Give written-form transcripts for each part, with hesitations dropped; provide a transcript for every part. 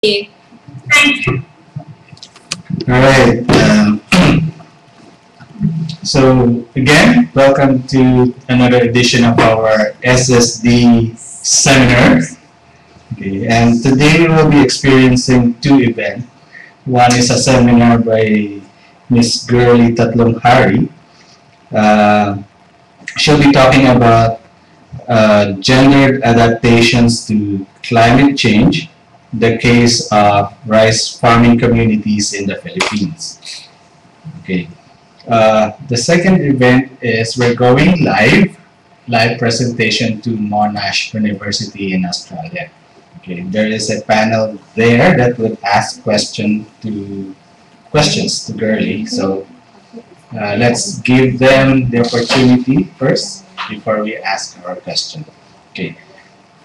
Okay. All right. So again, welcome to another edition of our SSD seminar. Okay, and today we will be experiencing two events. One is a seminar by Miss Gerlie Tatlonghari. She'll be talking about gendered adaptations to climate change, the case of rice farming communities in the Philippines. Okay. The second event is we're going live presentation to Monash University in Australia. Okay, there is a panel there that will ask questions to Gerlie. So let's give them the opportunity first before we ask our question. Okay.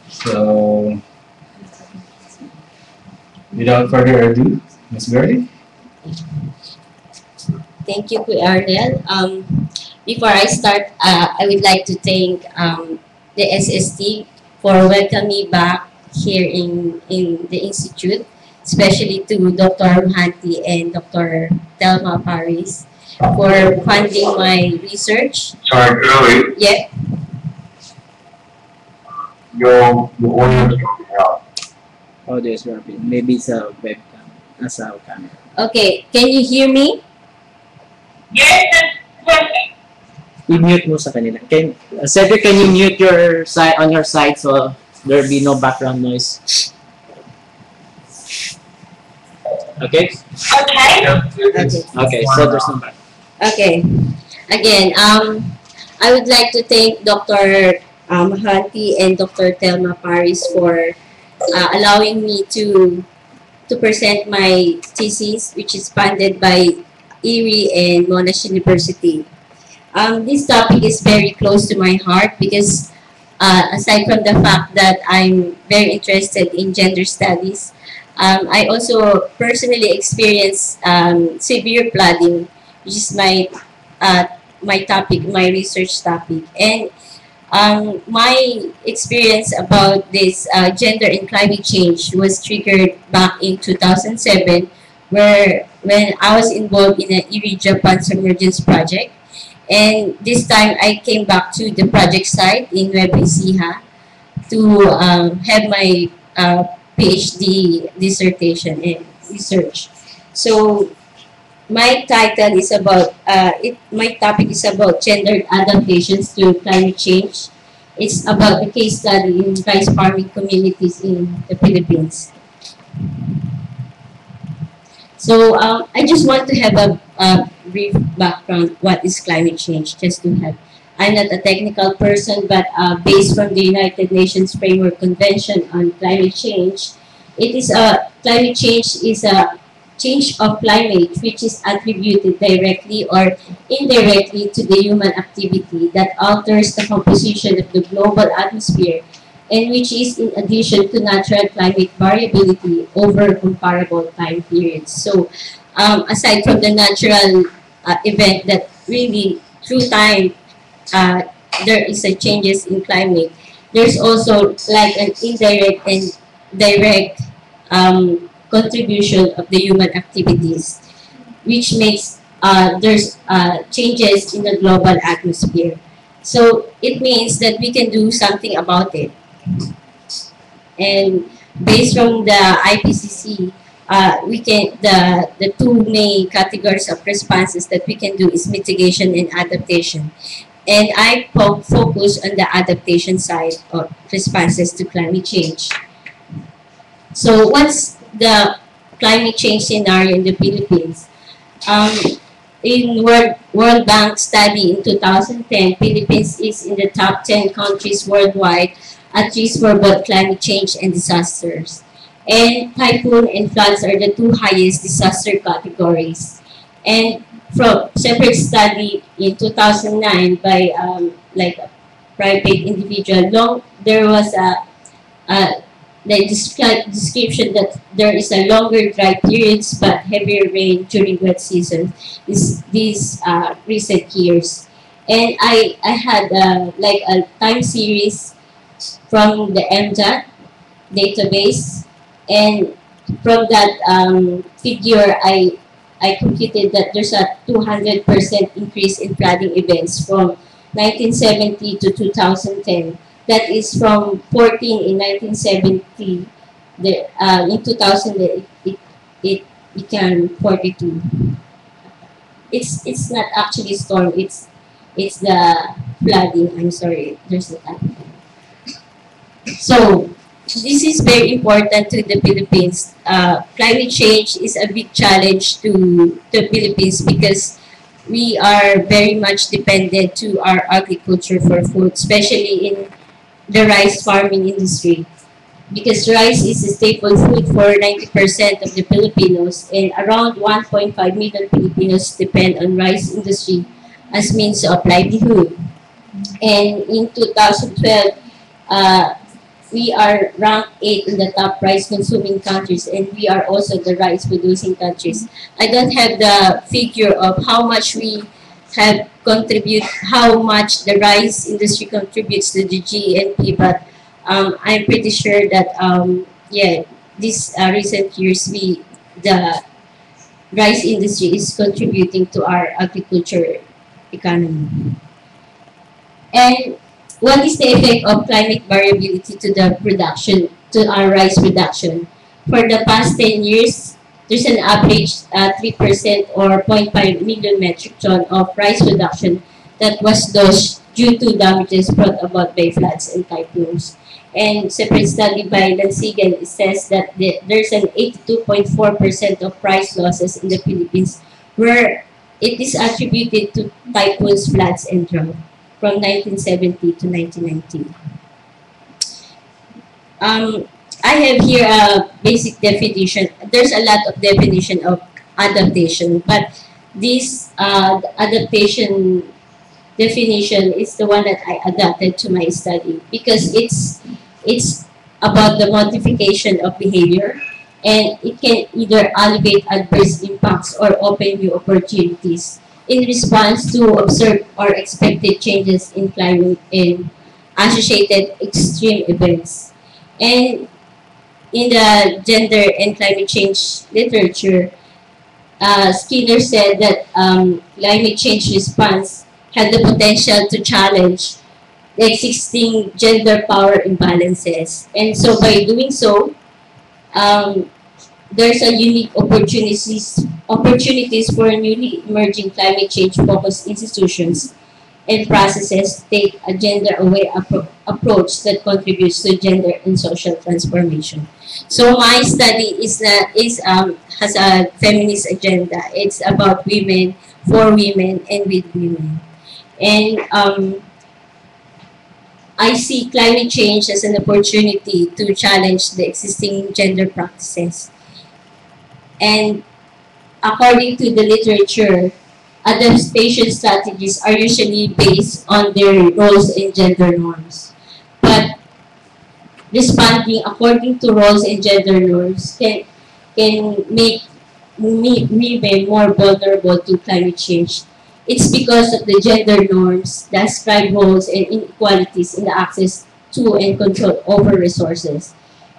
So without further ado, Ms. Gerlie. Thank you, Kuya Arnel. Before I start, I would like to thank the SST for welcoming me back here in the Institute, especially to Dr. Ruhanti and Dr. Telma Paris for funding my research. Sorry, Chloe, Yeah. your audio is dropping out. Audio is dropping. Maybe sa webcam. Nasa camera. Okay. Can you hear me? Yes, perfect. I-mute mo sa kanila. Cedric, can you mute your side on your side so there be no background noise? Okay? Okay. Okay, so there's no background. Okay. Again, I would like to thank Dr. Hanti and Dr. Telma Paris for allowing me to present my thesis, which is funded by IRRI and Monash University. This topic is very close to my heart because aside from the fact that I'm very interested in gender studies, I also personally experienced severe flooding, which is my topic, my research topic. And my experience about this gender and climate change was triggered back in 2007, when I was involved in an IRRI Japan Submergence project. And this time I came back to the project site in Nueva Ecija to have my PhD dissertation and research. So my title is about, my topic is about gendered adaptations to climate change. It's about the case study in rice farming communities in the Philippines. So I just want to have a brief background, what is climate change, just to have. I'm not a technical person, but based from the United Nations Framework Convention on Climate Change, climate change is a change of climate which is attributed directly or indirectly to the human activity that alters the composition of the global atmosphere, and which is in addition to natural climate variability over comparable time periods. So aside from the natural event that really through time there is a changes in climate, there's also like an indirect and direct contribution of the human activities, which makes there's changes in the global atmosphere. So it means that we can do something about it. And based from the IPCC, the two main categories of responses that we can do is mitigation and adaptation. And I focus on the adaptation side of responses to climate change. So what's the climate change scenario in the Philippines? In World Bank study in 2010, Philippines is in the top 10 countries worldwide at risk for both climate change and disasters. And typhoon and floods are the two highest disaster categories. And from separate study in 2009 by like a private individual, there was the description that there is a longer dry periods but heavier rain during wet season these recent years. And I had like a time series from the MDAT database, and from that figure, I computed that there's a 200% increase in flooding events from 1970 to 2010. That is from 14 in 1970. In 2000, it became 42. It's not actually storm. It's the flooding. I'm sorry. There's a time. So this is very important to the Philippines. Climate change is a big challenge to the Philippines because we are very much dependent to our agriculture for food, especially in the rice farming industry. Because rice is a staple food for 90% of the Filipinos, and around 1.5 million Filipinos depend on rice industry as means of livelihood. And in 2012, we are ranked 8 in the top rice consuming countries, and we are also the rice producing countries. I don't have the figure of how much we have how much the rice industry contributes to the GNP, but I'm pretty sure that yeah, these recent years the rice industry is contributing to our agriculture economy. And what is the effect of climate variability to the production, to our rice production? For the past 10 years, there's an average 3% or zero point 0.5 million metric ton of rice production that was lost due to damages brought about by floods and typhoons. And separate study by Lansigan says that there's an 82.4% of price losses in the Philippines, where it is attributed to typhoons, floods, and drought from 1970 to 1990. I have here a basic definition. There's a lot of definition of adaptation, but this adaptation definition is the one that I adapted to my study because it's about the modification of behavior, and it can either alleviate adverse impacts or open new opportunities in response to observed or expected changes in climate and associated extreme events. And in the gender and climate change literature, Skinner said that climate change response had the potential to challenge the existing gender power imbalances. And so by doing so, there's a unique opportunities for newly emerging climate change focused institutions and processes to take a gender aware approach that contributes to gender and social transformation. So my study has a feminist agenda. It's about women, for women, and with women. And I see climate change as an opportunity to challenge the existing gender practices. And according to the literature, adaptation strategies are usually based on their roles and gender norms. But responding according to roles and gender norms can make women more vulnerable to climate change. It's because of the gender norms that ascribe roles and inequalities in the access to and control over resources.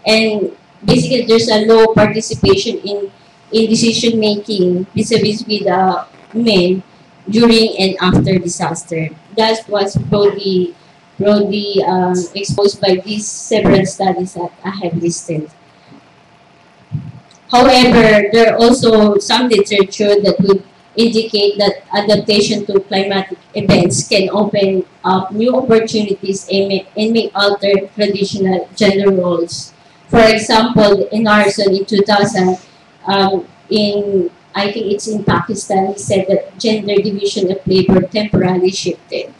And basically, there's a low participation in decision making vis-a-vis with men during and after disaster. That was broadly exposed by these several studies that I have listed. However, there are also some literature that would indicate that adaptation to climatic events can open up new opportunities and may alter traditional gender roles. For example, in Arson in 2000, I think it's in Pakistan, he said that gender division of labor temporarily shifted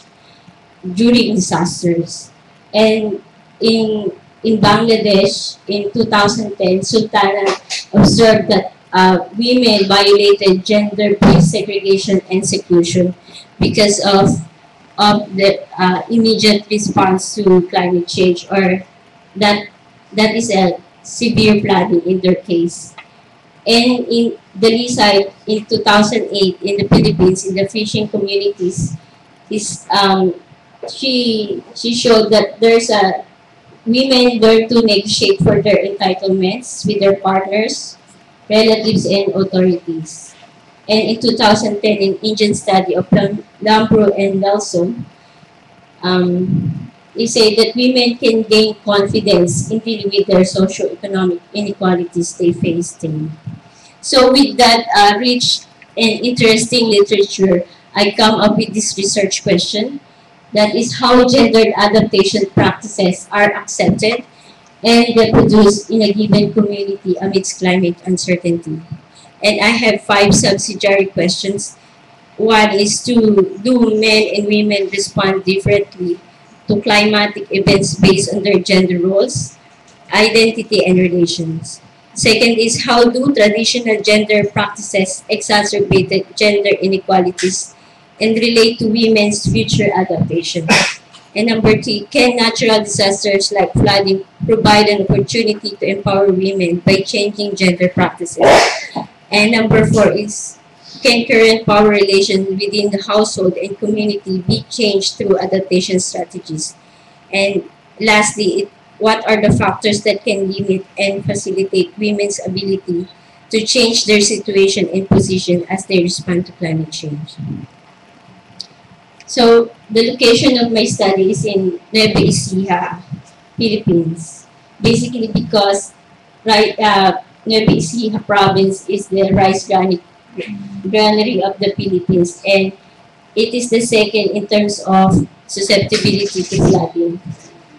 during disasters. And in Bangladesh, in 2010, Sultana observed that women violated gender-based segregation and seclusion because of the immediate response to climate change, or that is a severe flooding in their case. And in the Lisay in 2008 in the Philippines, in the fishing communities, she showed that there's a women learn to negotiate for their entitlements with their partners, relatives, and authorities. And in 2010, an Indian study of Lambrou and Nelson, they say that women can gain confidence in dealing with their socio-economic inequalities they face daily. So with that rich and interesting literature, I come up with this research question, that is how gendered adaptation practices are accepted and reproduced in a given community amidst climate uncertainty. And I have 5 subsidiary questions. One is, do men and women respond differently to climatic events based on their gender roles, identity, and relations? Second is, how do traditional gender practices exacerbate gender inequalities and relate to women's future adaptation? And number 3, can natural disasters like flooding provide an opportunity to empower women by changing gender practices? And number 4 is, can current power relations within the household and community be changed through adaptation strategies? And lastly, what are the factors that can limit and facilitate women's ability to change their situation and position as they respond to climate change? So, the location of my study is in Nueva Ecija, Philippines. Basically because Nueva Ecija province is the rice granary of the Philippines, and it is the second in terms of susceptibility to flooding.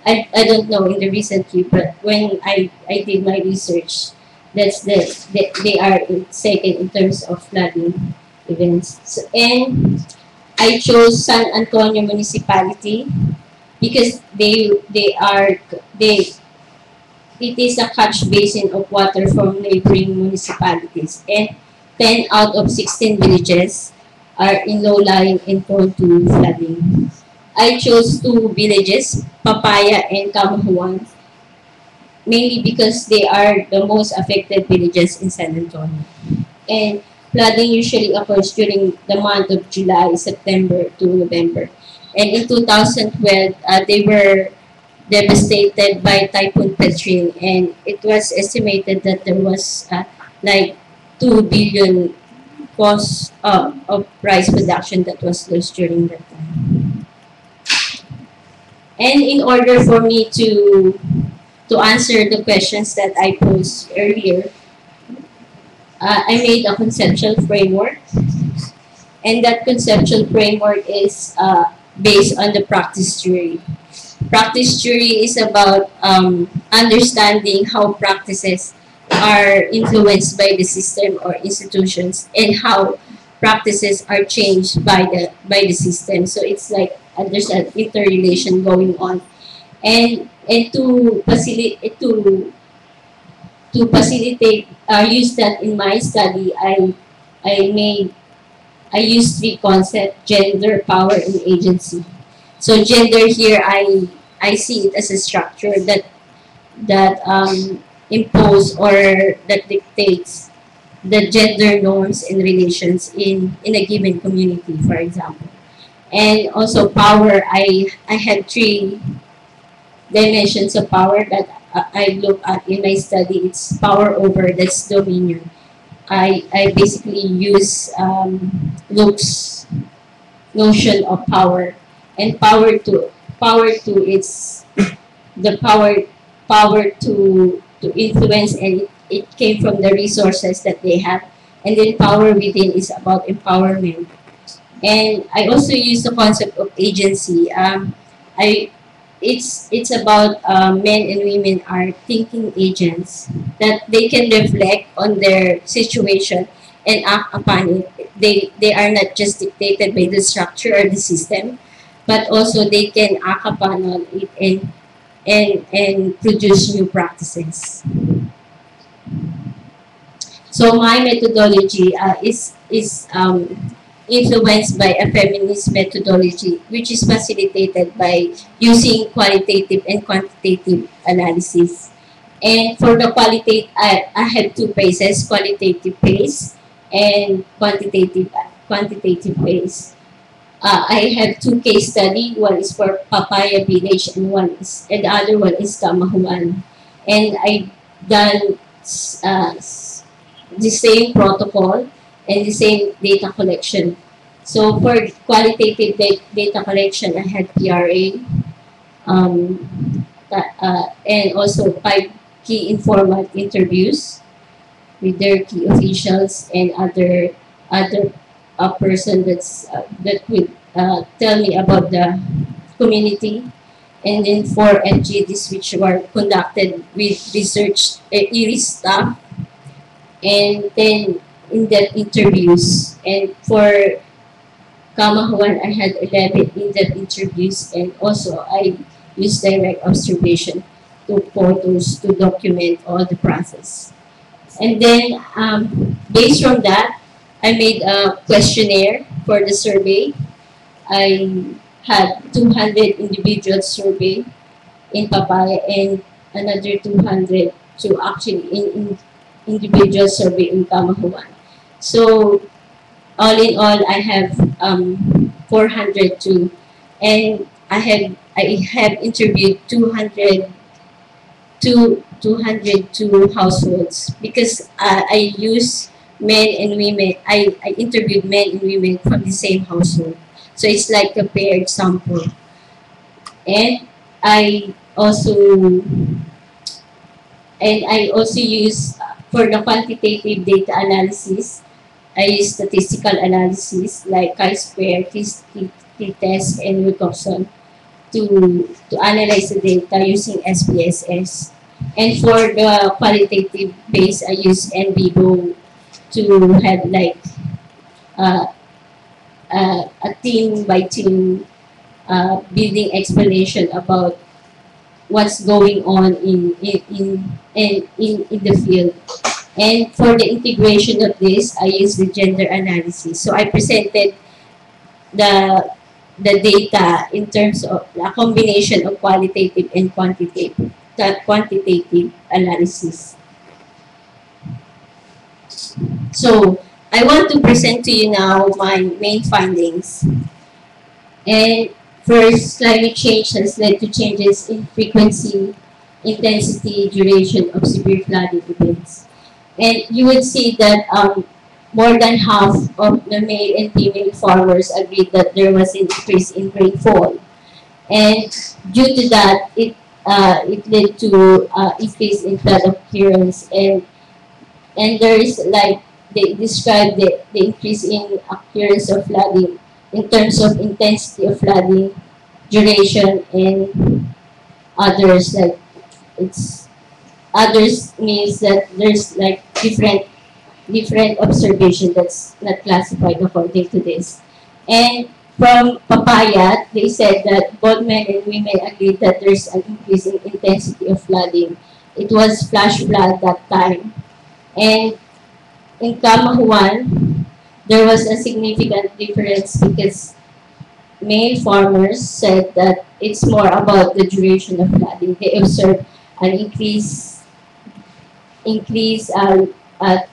I don't know in the recent year, but when I did my research, they are second in terms of flooding events. So, and I chose San Antonio municipality because it is a catch basin of water from neighboring municipalities, and 10 out of 16 villages are in low-lying and prone to flooding. I chose 2 villages, Papaya and Kamahuan, mainly because they are the most affected villages in San Antonio. And flooding usually occurs during the month of July, September to November. And in 2012, they were devastated by Typhoon Petrine, and it was estimated that there was like 2 billion cost of rice production that was lost during that time. And in order for me to answer the questions that I posed earlier, I made a conceptual framework, and that conceptual framework is based on the practice theory. Practice theory is about understanding how practices are influenced by the system or institutions, and how practices are changed by the system. So it's like there's an interrelation going on, and to facilitate use that in my study, I used 3 concepts: gender, power, and agency. So gender here, I see it as a structure that impose or that dictates the gender norms and relations in a given community, for example. And also power, I had 3 dimensions of power that I look at in my study. It's power over, that's dominion. I basically use Luke's notion of power, and power to it's the power to influence, and it came from the resources that they have. And then power within is about empowerment. And I also use the concept of agency. It's about men and women are thinking agents, that they can reflect on their situation and act upon it. They are not just dictated by the structure or the system, but also they can act upon it and produce new practices. So my methodology is influenced by a feminist methodology, which is facilitated by using qualitative and quantitative analysis. And for the qualitative, I have 2 phases: qualitative phase and quantitative phase. I have two case study. One is for Papaya Village, and the other one is Kamahuan. And I done the same protocol and the same data collection. So for qualitative data collection, I had PRA, and also 5 key informal interviews with their key officials and other person that will tell me about the community, and then 4 FGDs which were conducted with research IRRI staff, and then in-depth interviews. And for Kamahuan, I had 11 in-depth interviews, and also I used direct observation to photos to document all the process. And then based from that, I made a questionnaire for the survey. I had 200 individual survey in Papaya and another 200 to actually in individual survey in Kamahuan. So all in all, I have 402, and I have interviewed 202 households, because I use men and women. I interviewed men and women from the same household, so it's like a paired sample. And I also use for the quantitative data analysis. I use statistical analysis like chi-square, t-test, and Wilcoxon to analyze the data using SPSS. And for the qualitative base, I use NVivo to have like a team by team building explanation about what's going on in the field. And for the integration of this, I use the gender analysis. So I presented the data in terms of a combination of qualitative and quantitative analysis. So I want to present to you now my main findings. And first, climate change has led to changes in frequency, intensity, duration of severe flooding events. And you will see that more than half of the male and female farmers agreed that there was an increase in rainfall. And due to that, it led to increase in flood occurrence. And there is like, they describe the increase in occurrence of flooding in terms of intensity of flooding, duration, and others. Like others means that there's like different observation that's not classified according to this. And from Papaya, they said that both men and women agreed that there's an increase in intensity of flooding. It was flash flood that time. And in Kamahuan, there was a significant difference because male farmers said that it's more about the duration of flooding. They observed an increase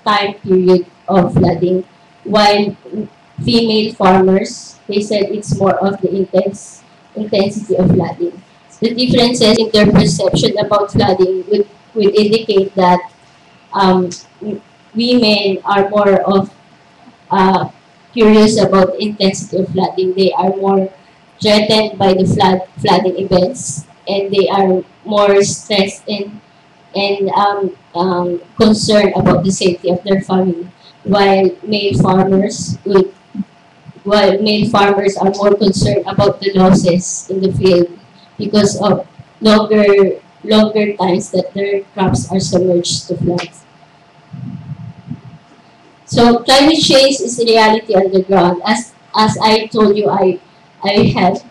time period of flooding, while female farmers, they said it's more of the intensity of flooding. The differences in their perception about flooding would indicate that women are more of curious about the intensity of flooding. They are more threatened by the flooding events, and they are more stressed and concerned about the safety of their family, while male farmers are more concerned about the losses in the field because of longer times that their crops are submerged to floods. So climate change is a reality on the ground. As I told you, I have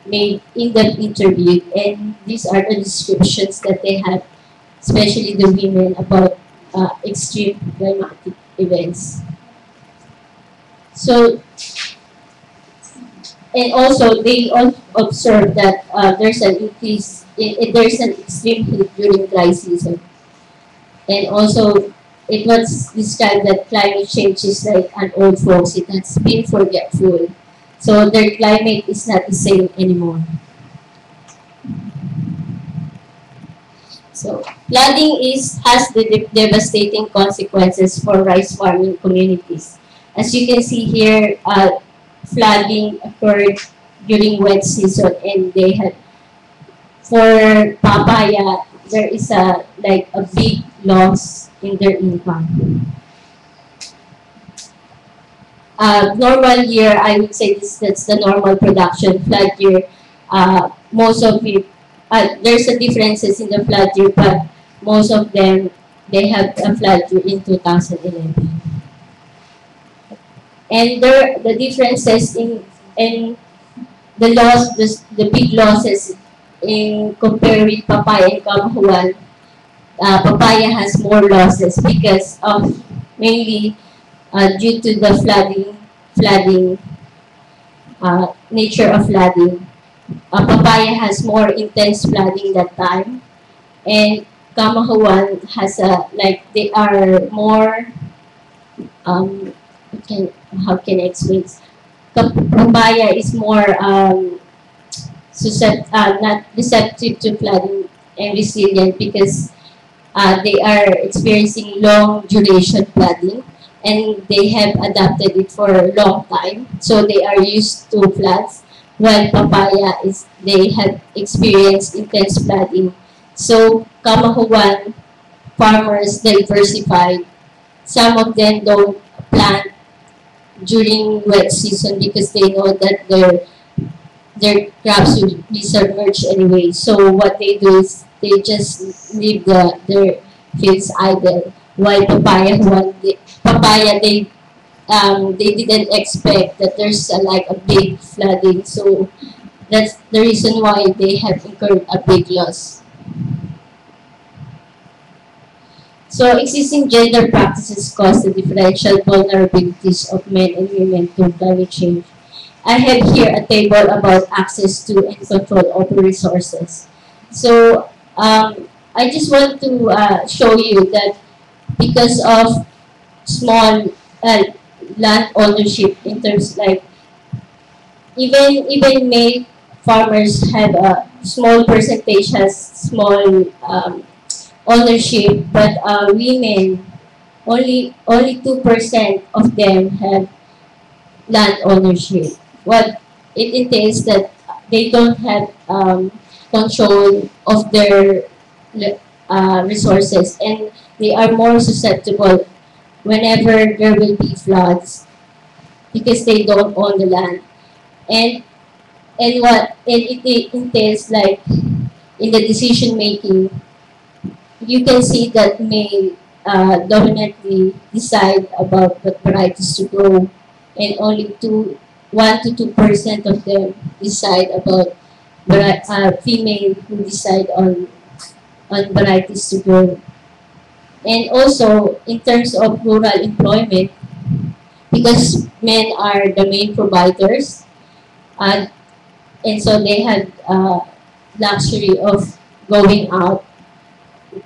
made in-depth interview, and these are the descriptions that they have, especially the women, about extreme climatic events. So, and also they observed that there's an increase, there's an extreme heat during dry season, and also it was described that climate change is like an old folks. It has been forgetful. So their climate is not the same anymore. So flooding has the devastating consequences for rice farming communities. As you can see here, flooding occurred during wet season, and they had, for papaya, there is a big loss in their income. Normal year, I would say that's the normal production. Flood year, most of it, there's a differences in the flood year, but most of them, they have a flood year in 2011. And the differences in the big losses in comparing papaya and kamahuan, papaya has more losses because of mainly due to the flooding nature of flooding. Papaya has more intense flooding that time, and kamahuan has they are more how can I explain? Papaya is more not receptive to flooding and resilient because they are experiencing long duration flooding, and they have adapted it for a long time, so they are used to floods. While papaya they have experienced intense flooding. So kamahuan farmers diversified. Some of them don't plant during wet season because they know that their crops will be submerged anyway. So what they do is they just leave their fields idle. While papaya they didn't expect that there's a big flooding. So that's the reason why they have incurred a big loss. So existing gender practices cause the differential vulnerabilities of men and women to climate change. I have here a table about access to and control of resources. So I just want to show you that because of small land ownership, in terms even male farmers have a small percentage, has small ownership, but women, only 2% of them have land ownership. What it entails that they don't have control of their resources, and they are more susceptible whenever there will be floods because they don't own the land. And it entails in the decision making, you can see that may dominantly decide about what varieties to grow, and only 1 to 2% of them decide about female who decide on varieties to grow. And also in terms of rural employment, because men are the main providers, and so they have luxury of going out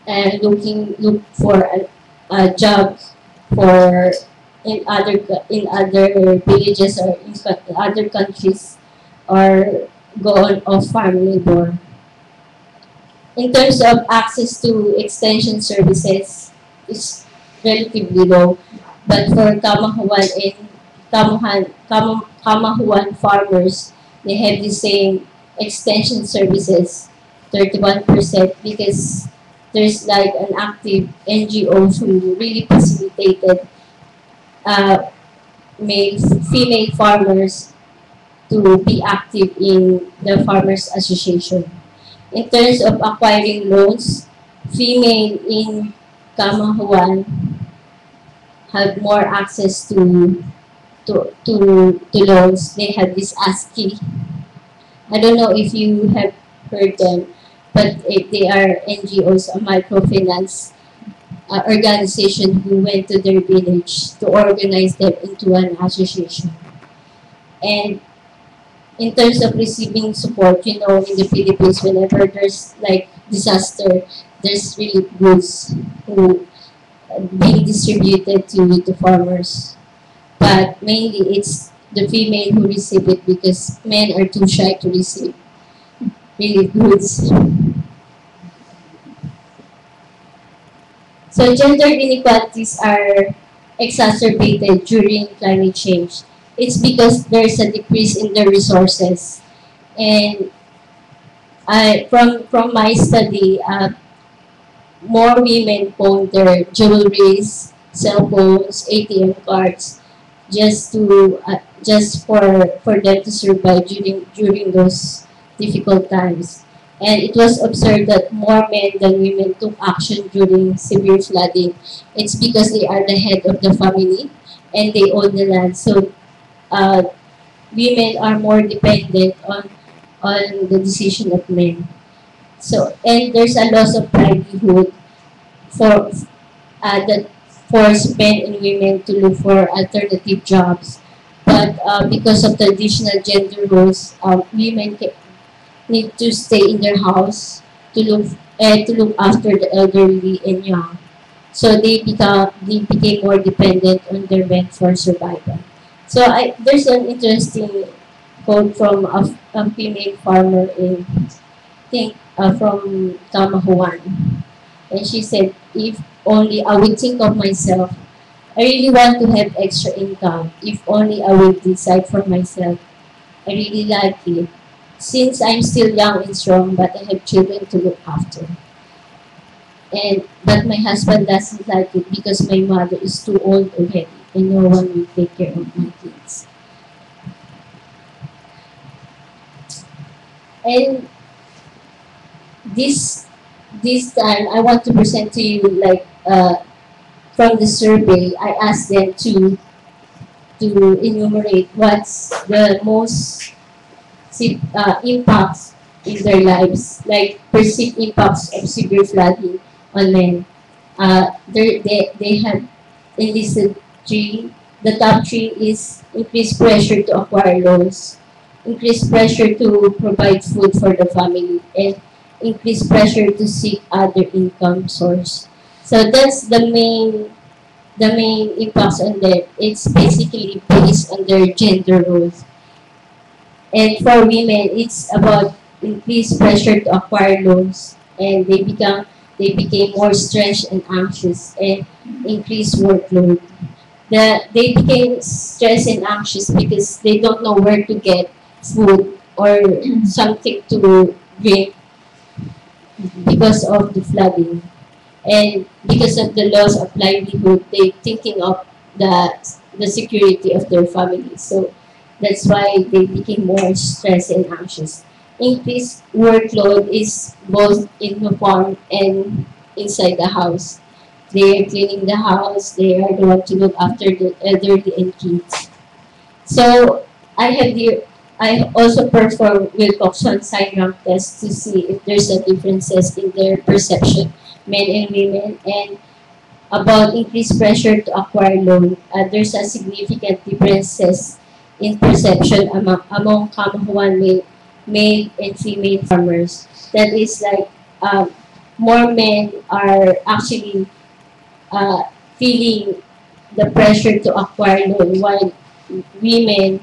and look for a job for in other villages or in other countries, or go on off farm labor. In terms of access to extension services, is relatively low, but for kamahuan farmers, they have the same extension services, 31%, because there's an active NGOs who really facilitated female farmers to be active in the Farmers Association. In terms of acquiring loans, female in kamahuan have more access to loans. They have this ASCII. I don't know if you have heard them, but they are NGOs, a microfinance organization who went to their village to organize them into an association. And in terms of receiving support, in the Philippines, whenever there's disaster, there's really groups who being distributed to the farmers. But mainly it's the female who receive it because men are too shy to receive relief goods. So gender inequalities are exacerbated during climate change. It's because there's a decrease in the resources. And from my study, more women pawn their jewelries, cell phones, ATM cards, just for them to survive during those difficult times. And it was observed that more men than women took action during severe flooding. It's because they are the head of the family and they own the land. So uh, women are more dependent on the decision of men. So, and there's a loss of livelihood for that force men and women to look for alternative jobs. But because of traditional gender roles, women need to stay in their house to look after the elderly and young. So they became more dependent on their men for survival. So there's an interesting quote from a female farmer in think from Tamahuan. And she said, if only I would think of myself, I really want to have extra income. If only I would decide for myself, I really like it. Since I'm still young and strong, but I have children to look after. But my husband doesn't like it because my mother is too old already and no one will take care of my kids. And this time I want to present to you like from the survey. I asked them to enumerate what's the most impacts in their lives, like perceived impacts of severe flooding on men. They have enlisted three. The top three is increased pressure to acquire loans, increased pressure to provide food for the family, and increased pressure to seek other income source. So that's the main impacts on them. It's basically based on their gender roles. And for women, it's about increased pressure to acquire loans, and they became more stressed and anxious, and increased workload. They became stressed and anxious because they don't know where to get food or something to drink because of the flooding. And because of the loss of livelihood, they thinking of the security of their family. So that's why they became more stressed and anxious. Increased workload is both in the farm and inside the house. They are cleaning the house, they are the one to look after the elderly and kids. So I also performed Wilcoxon sign rank test to see if there's a differences in their perception, men and women, and about increased pressure to acquire loan. There's a significant differences in perception among Kamahuan male and female farmers. That is like more men are actually feeling the pressure to acquire loan, while women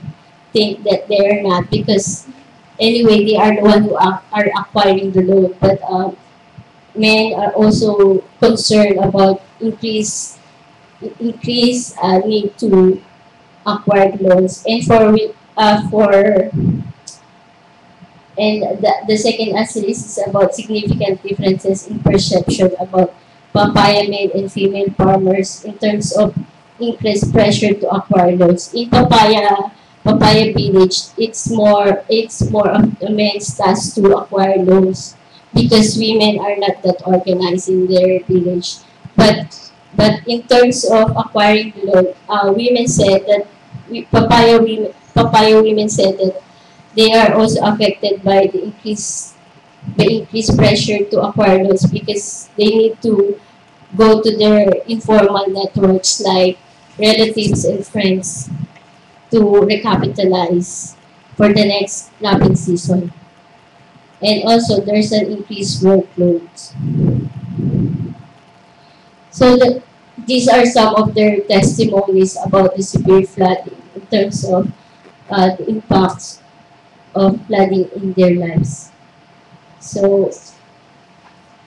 think that they are not, because anyway they are the one who are acquiring the loan. But men are also concerned about increase need to acquire loans. And the second answer is about significant differences in perception about papaya male and female farmers in terms of increased pressure to acquire loans. In papaya village, it's more of a men's task to acquire loans because women are not that organized in their village. But in terms of acquiring the loan, women said that papaya women said that they are also affected by the increased pressure to acquire loans because they need to go to their informal networks like relatives and friends to recapitalize for the next cropping season. And also there's an increased workload. So these are some of their testimonies about the severe flooding in terms of the impacts of flooding in their lives. So,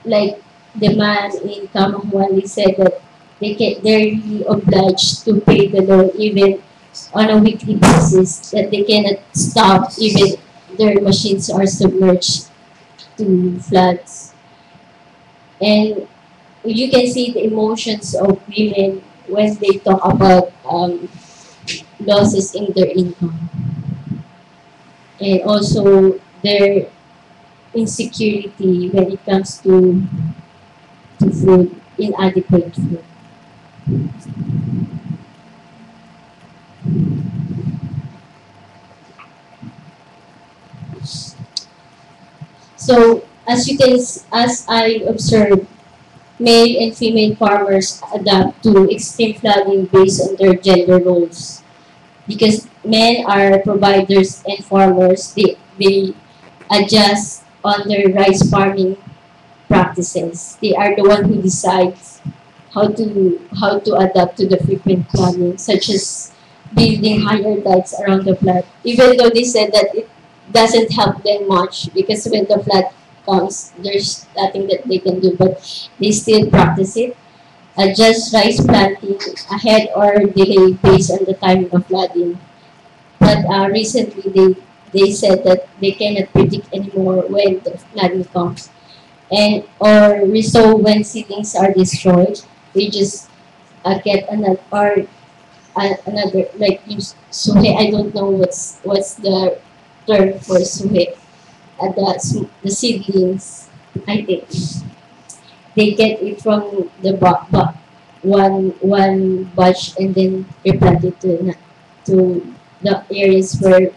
like the man in Kamahuali said that they're really obliged to pay the loan even on a weekly basis, that they cannot stop even their machines are submerged to floods. And you can see the emotions of women when they talk about losses in their income, and also their insecurity when it comes to food, inadequate food. So as I observed, male and female farmers adapt to extreme flooding based on their gender roles. Because men are providers and farmers, they adjust on their rice farming practices. They are the one who decides how to adapt to the frequent flooding, such as building higher dikes around the flood. Even though they said that it doesn't help them much because when the flood comes, there's nothing that they can do, but they still practice it. Adjust rice planting ahead or delay based on the timing of flooding. But recently they said that they cannot predict anymore when the flooding comes, and or resow when seedlings are destroyed. They just get another or another like use suhe. I don't know what's the term for suhe. The seedlings, I think they get it from the one batch and then replant it to the areas where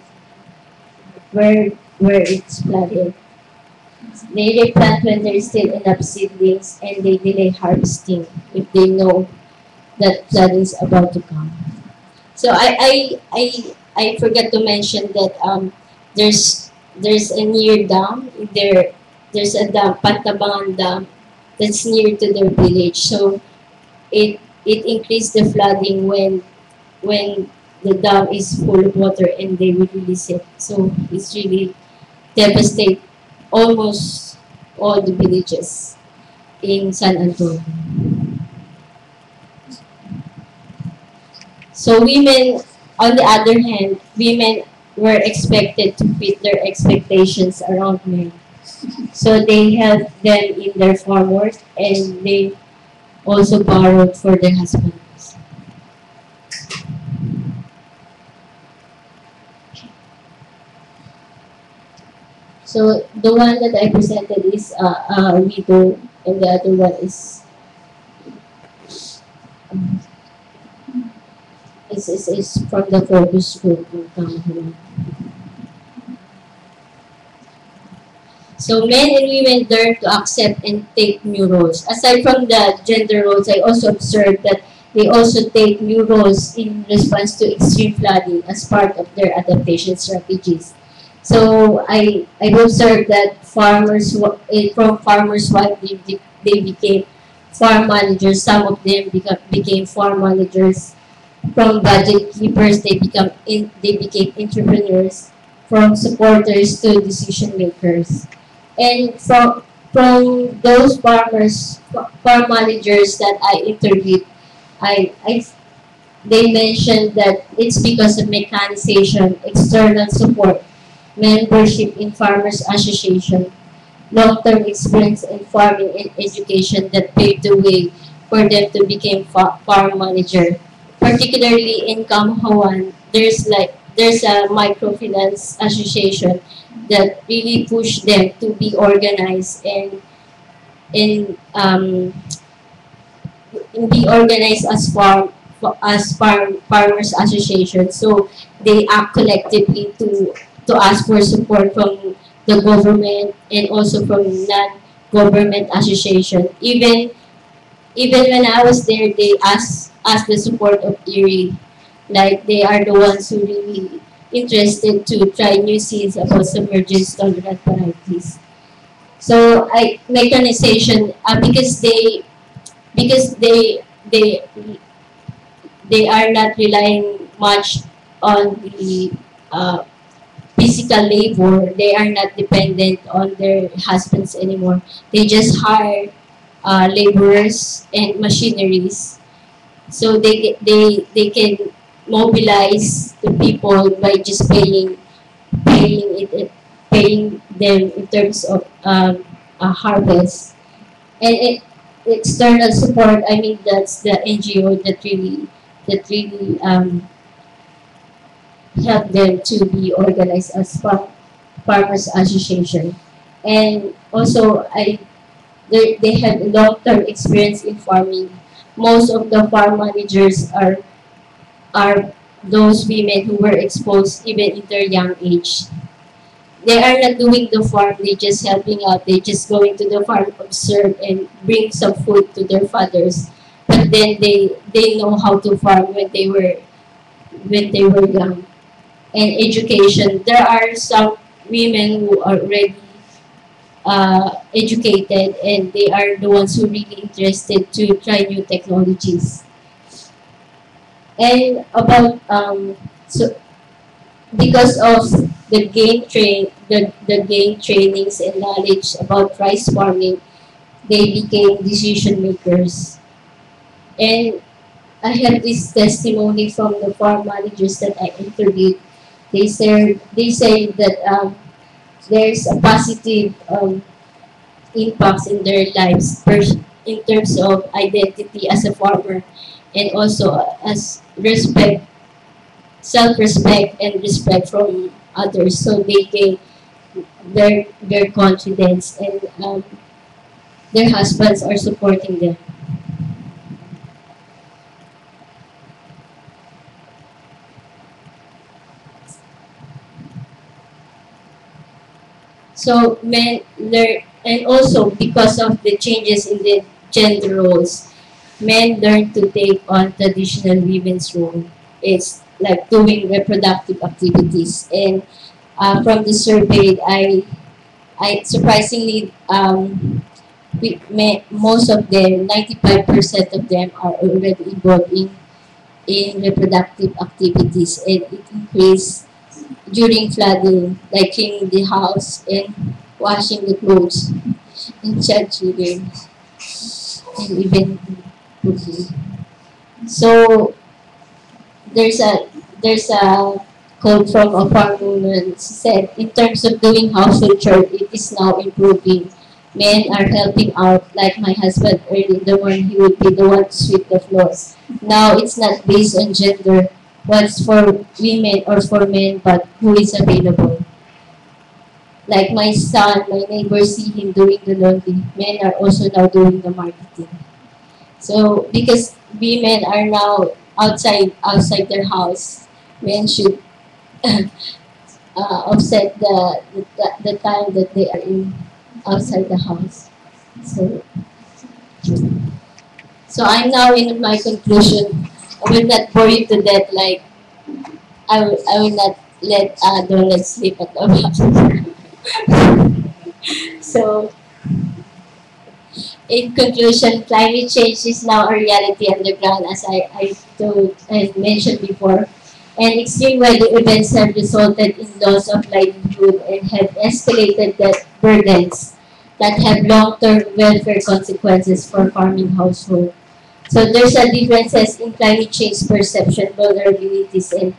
it's planted. They replant when there's still enough seedlings, and they delay harvesting if they know that flooding is about to come. So I forgot to mention that there's a near dam there. There's a dam, Pantabangan Dam, that's near to their village. So it increased the flooding when the dam is full of water and they will release it. So it's really devastate almost all the villages in San Antonio. So women, on the other hand, women were expected to fit their expectations around men. So they helped them in their farm work, and they also borrowed for their husbands. So the one that I presented is a widow, and the other one um, is from the focus group in Kamahula. So men and women learn to accept and take new roles. Aside from the gender roles, I also observed that they also take new roles in response to extreme flooding as part of their adaptation strategies. So I observed that from farmers' wife, they became farm managers. Some of them became farm managers. From budget keepers, they became entrepreneurs. From supporters to decision makers. And from those farm managers that I interviewed, I they mentioned that it's because of mechanization, external support, membership in farmers association, long-term experience in farming and education that paved the way for them to become farm manager. Particularly in Kamahawan, there's a microfinance association that really pushed them to be organized and be organized as farmers association. So they act collectively to ask for support from the government and also from non-government association. Even when I was there, they asked the support of IRRI. Like they are the ones who really interested to try new seeds about submergence tolerant varieties. So mechanization because they they are not relying much on the uh, physical labor. They are not dependent on their husbands anymore. They just hire laborers and machineries, so they can mobilize the people by just paying them in terms of a harvest. And external support, I mean, that's the NGO that really help them to be organized as farmers association. And also they have long-term experience in farming. Most of the farm managers are those women who were exposed even in their young age. They are not doing the farm, they just helping out. They just going to the farm, observe, and bring some food to their fathers. But then they know how to farm when they were young. And education, there are some women who are already educated, and they are the ones who really interested to try new technologies. And about so because of the gain trainings and knowledge about rice farming, they became decision makers. And I have this testimony from the farm managers that I interviewed. They say that there's a positive impacts in their lives in terms of identity as a farmer, and also as respect, self-respect, and respect from others. So they gain their confidence, and their husbands are supporting them. So men learn, and also because of the changes in the gender roles, men learn to take on traditional women's role. It's like doing reproductive activities. And from the survey, I surprisingly, most of them, 95% of them are already involved in reproductive activities, and it increased during flooding, like cleaning the house and washing the clothes and child children, and even cooking. So there's a quote from a farm woman. She said, in terms of doing household chores, it is now improving. Men are helping out, like my husband early in the morning, he would be the one to sweep the floors. Now it's not based on gender, what's for women or for men, but who is available. Like my son, my neighbors see him doing the laundry. Men are also now doing the marketing. So because women are now outside their house, men should offset the time that they are in outside the house. So I'm now in my conclusion. I will not bore you to death. Like I will not let Donald sleep at the back. So in conclusion, climate change is now a reality underground, as I mentioned before. And extreme weather events have resulted in loss of livelihood and have escalated debt burdens that have long-term welfare consequences for farming households. So there's a differences in climate change perception, vulnerabilities, and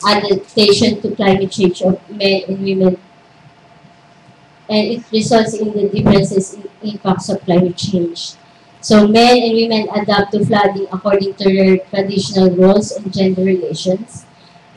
adaptation to climate change of men and women, and it results in the differences in impacts of climate change. So men and women adapt to flooding according to their traditional roles and gender relations,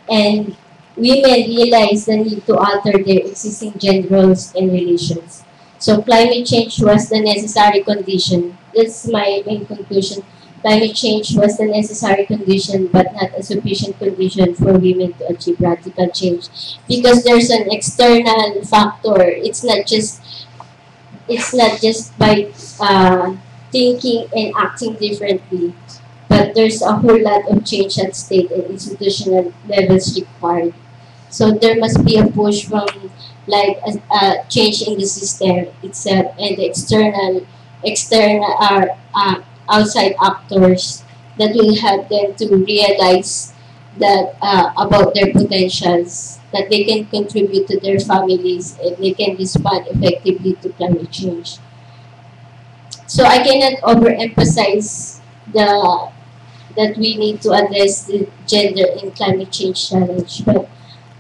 and women realize the need to alter their existing gender roles and relations. So climate change was the necessary condition. That's my main conclusion. Climate change was the necessary condition, but not a sufficient condition for women to achieve radical change, because there's an external factor. It's not just by thinking and acting differently, but there's a whole lot of change at state and institutional levels required. So there must be a push from like a change in the system itself, and the external outside actors that will help them to realize that about their potentials, that they can contribute to their families and they can respond effectively to climate change. So I cannot overemphasize that we need to address the gender in climate change challenge, but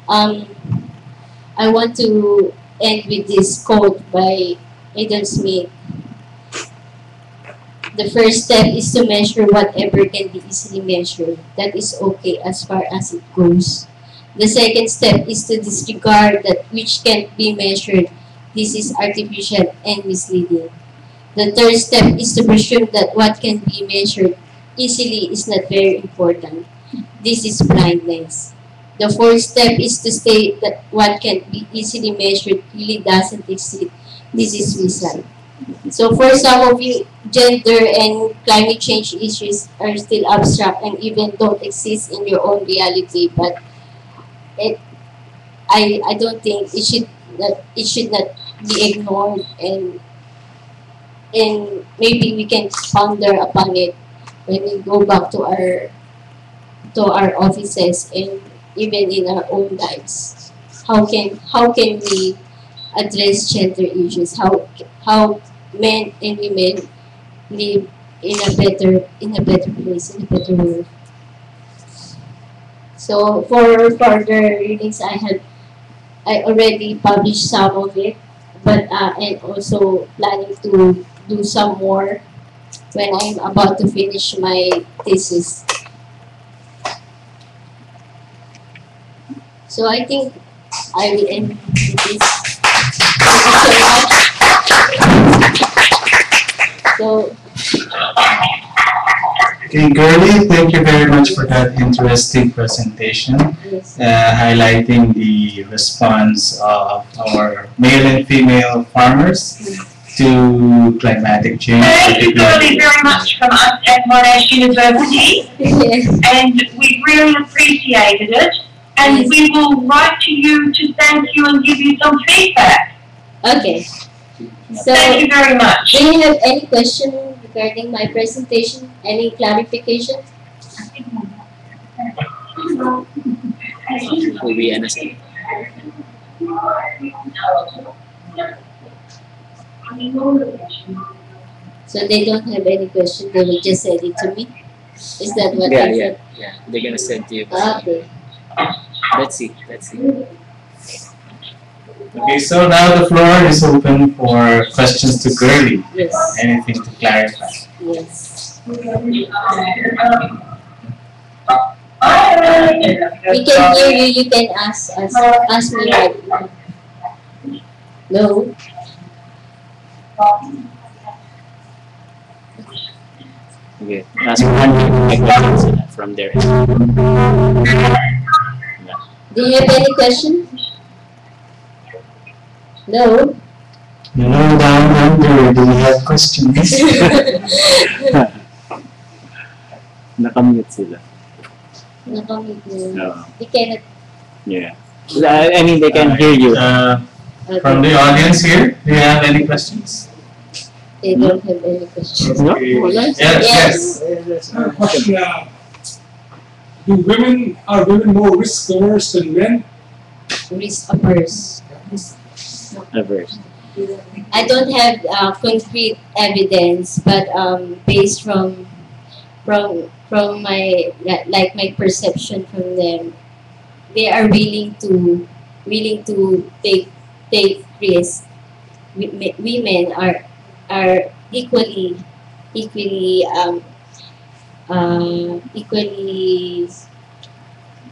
um, I want to end with this quote by Adam Smith. The first step is to measure whatever can be easily measured. That is okay as far as it goes. The second step is to disregard that which can't be measured. This is artificial and misleading. The third step is to presume that what can be measured easily is not very important. This is blindness. The fourth step is to state that what can be easily measured really doesn't exist. This is suicide. So for some of you, gender and climate change issues are still abstract and even don't exist in your own reality. But I don't think it should not be ignored, and maybe we can ponder upon it when we go back to our offices and even in our own lives. How can we address gender issues? How men and women live in a better place, in a better world. So for further readings, I already published some of it, but and also planning to do some more when I'm about to finish my thesis. So I think I will end with this. Thank you so much. So, Okay, Gerlie, thank you very much for that interesting presentation, yes. highlighting the response of our male and female farmers to climatic change. Thank you, Gerlie, very much from us at Monash University, Yes. and we really appreciated it. And Yes. we will write to you to thank you and give you some feedback. Okay. So, Thank you very much. do you have any question regarding my presentation? Any clarification? Will be NSA. So they don't have any question, they will just send it to me? Is that what Yeah, they yeah, said? yeah. They're gonna send to you. Okay. Let's see. Let's see. Okay, so now the floor is open for questions to Gerlie. Yes. Anything to clarify? Yes. We We can hear you, you can ask me right now. No? Okay. Ask questions from there. Do you have any question? No? You know, down under, do you have questions? Nakamute sila. Nakamit mo. No. They cannot. Yeah. I mean, they can hear you. From the audience here, do you have any questions? They don't have any questions. No? Wala. Yes, Question, are women more risk averse than men? Risk averse. Averse. I don't have concrete evidence, but based from my my perception from them, they are willing to take risks. Women are equally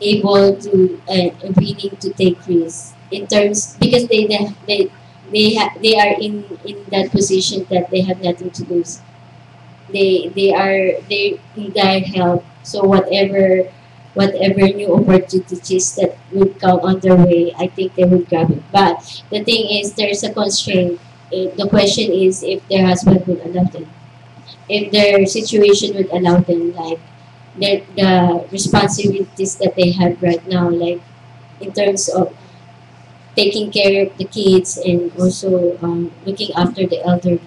able to willing to take risks in terms, because they are in that position that they have nothing to lose. They need our help. So whatever new opportunities that would come on their way, I think they would grab it. But the thing is, there's a constraint. The question is if their husband would allow them, if their situation would allow them, like the responsibilities that they have right now, like in terms of taking care of the kids and also looking after the elderly.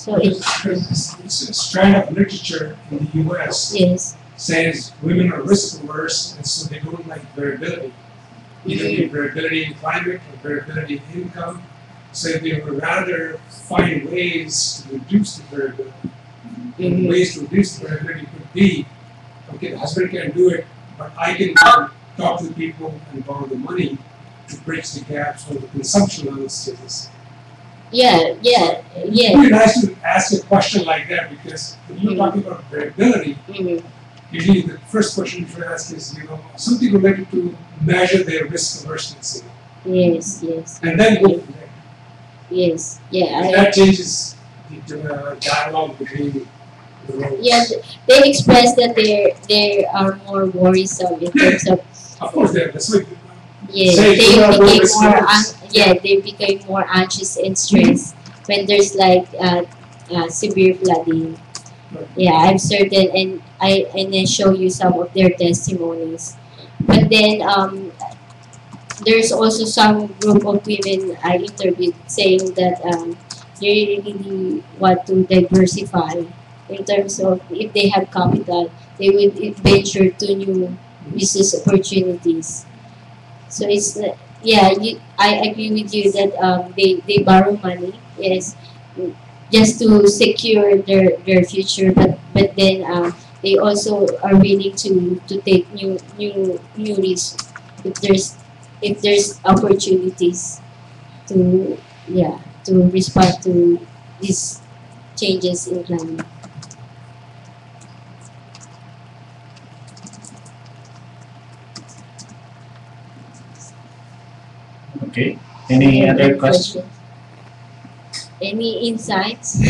So it, It's a strand of literature in the U.S. yes, says women are risk averse, and so they don't like variability. Either the variability in climate or variability in income. So they would rather find ways to reduce the variability. Mhm. Ways to reduce the variability could be, okay, the husband can do it, but I can talk to the people and borrow the money to bridge the gap so the consumption level stays. yeah, yeah, It's yeah. really nice to ask a question like that because when you're talking about variability, Mhm. usually the first question you should ask is, something related to measure their risk averseness. Yes, yes, And then go from there. yes, yeah. And that changes the dialogue between the roles. Yeah, they express that they are more worrisome in terms of Of course, that's what yeah, Say, they you are more became risk more averse. yeah, they became more anxious and stressed when there's like severe flooding. Yeah, I'm certain, and I show you some of their testimonies. But then there's also some group of women I interviewed saying that they really want to diversify in terms of if they have capital, they will venture to new business opportunities. So it's yeah, I agree with you that they borrow money, yes, just to secure their future, but then they also are willing to take new risks if there's opportunities to yeah to respond to these changes in climate. Okay. Any other questions? Any insights?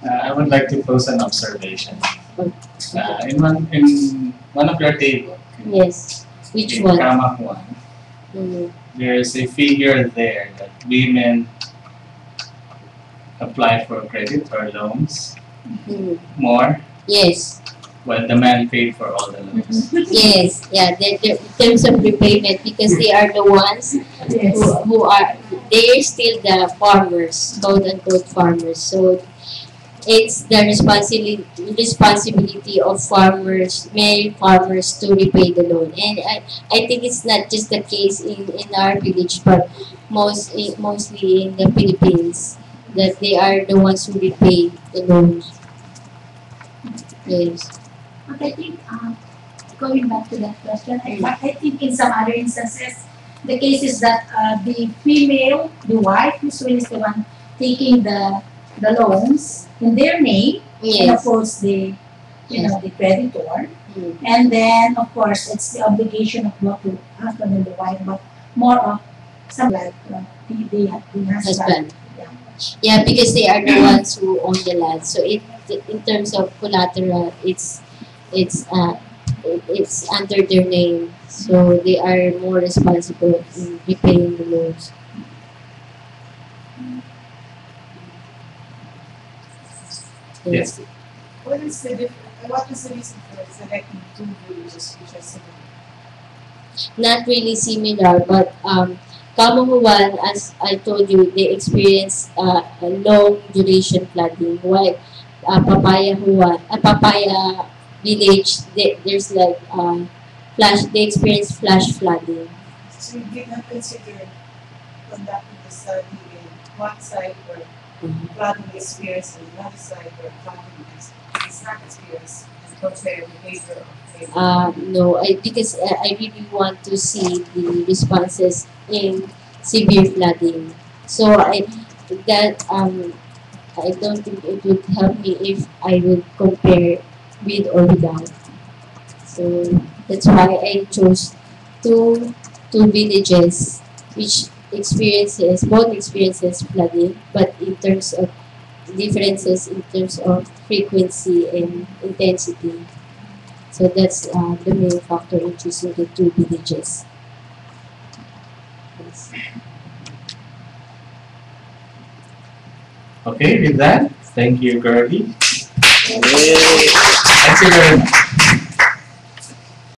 I would like to pose an observation. Okay. In one of your tables, Yes. Which in one? Kama 1, there is a figure there that women apply for credit or loans Mm. more, Yes. while the man paid for all the loans. Yes. Yeah. In terms of repayment, because they are the ones who are they're still the farmers, quote unquote farmers. So it's the responsibility of farmers, male farmers, to repay the loan. And I think it's not just the case in our village, but mostly in the Philippines, that they are the ones who repay the loans. Yes. But I think, going back to that question, I think in some other instances, the case is that the female, the wife, usually is the one taking the loans in their name, and of Yes. course the the creditor, Mm. and then of course it's the obligation of not the husband and the wife, but more of some like the husband. Husband. Yeah. Yeah, because they are the ones who own the land. So in terms of collateral, it's it's under their name. So they are more responsible in repaying the loans. Yes. What is the reason for selecting two villages which are similar? Not really similar, but Kamuhuan, as I told you, they experience a long duration flooding. While Papaya village, there's like they experience flash flooding. So you did not consider conducting the study in one side where flooding is experienced and another side where flooding is not experienced and compare the behavior of No, because I really want to see the responses in severe flooding. So I don't think it would help me if I would compare with or without. So that's why I chose two villages which both experiences flooding, but in terms of differences in terms of frequency and intensity. So that's the main factor in choosing the two villages. Yes. Okay, with that, thank you, Gerlie. Yay. Thank you very much.